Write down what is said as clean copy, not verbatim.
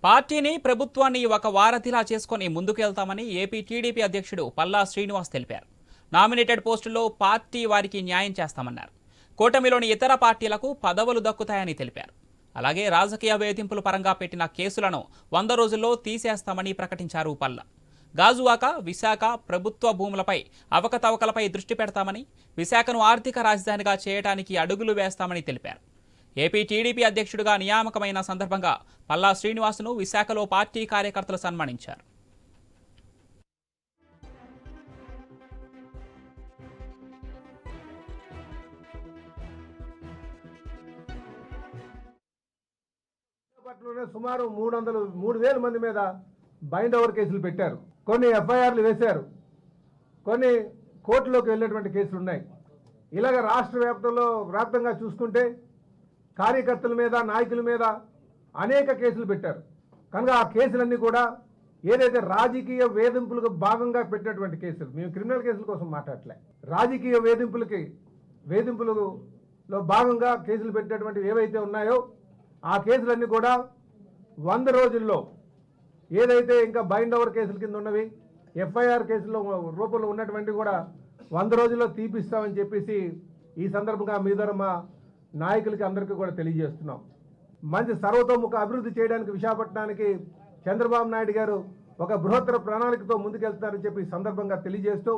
పార్టీని ప్రభుత్వాన్ని ఒక వారధిలా చేసుకుని ముందుకెళ్తామని ఏపీ టీడీపీ అధ్యక్షుడు పల్లా శ్రీనివాస్ తెలిపారు. నామినేటెడ్ పోస్టుల్లో పార్టీ వారికి న్యాయం చేస్తామన్నారు. కూటమిలోని ఇతర పార్టీలకు పదవులు దక్కుతాయని తెలిపారు. అలాగే రాజకీయ వేధింపుల పరంగా పెట్టిన కేసులను 100 రోజుల్లో తీసేస్తామని ప్రకటించారు పల్లా. గాజువాక, విశాఖ ప్రభుత్వ భూములపై అవకతవకలపై దృష్టి పెడతామని, విశాఖను ఆర్థిక రాజధానిగా చేయడానికి అడుగులు వేస్తామని తెలిపారు. ఏపీ టీడీపీ అధ్యక్షుడిగా నియామకమైన సందర్భంగా పల్లా శ్రీనివాస్ను విశాఖలో పార్టీ కార్యకర్తలు సన్మానించారు. సుమారు 3,000 మంది మీద బైండ్ ఓవర్ కేసులు పెట్టారు. కొన్ని ఎఫ్ఐఆర్లు వేశారు. కొన్ని కోర్టులోకి వెళ్ళేటువంటి కేసులు ఉన్నాయి. ఇలాగ రాష్ట్ర వ్యాప్తంగా చూసుకుంటే కార్యకర్తల మీద, నాయకుల మీద అనేక కేసులు పెట్టారు. కనుక ఆ కేసులన్నీ కూడా ఏదైతే రాజకీయ వేధింపులకు భాగంగా పెట్టినటువంటి కేసులు, మేము క్రిమినల్ కేసుల కోసం మాట్లాడలే, రాజకీయ వేధింపులలో భాగంగా కేసులు పెట్టినటువంటి ఏవైతే ఉన్నాయో ఆ కేసులన్నీ కూడా 100 రోజుల్లో ఏదైతే ఇంకా బైండ్ ఓవర్ కేసుల కింద ఉన్నవి, ఎఫ్ఐఆర్ కేసుల రూపంలో ఉన్నటువంటి కూడా 100 రోజుల్లో తీపిస్తామని చెప్పేసి ఈ సందర్భంగా మీ ద్వారా మా నాయకులకి అందరికీ కూడా తెలియజేస్తున్నాం. మంచి సర్వతోముఖ అభివృద్ధి చేయడానికి విశాఖపట్నానికి చంద్రబాబు నాయుడు గారు ఒక బృహత్తర ప్రణాళికతో ముందుకెళ్తున్నారని చెప్పి ఈ సందర్భంగా తెలియజేస్తూ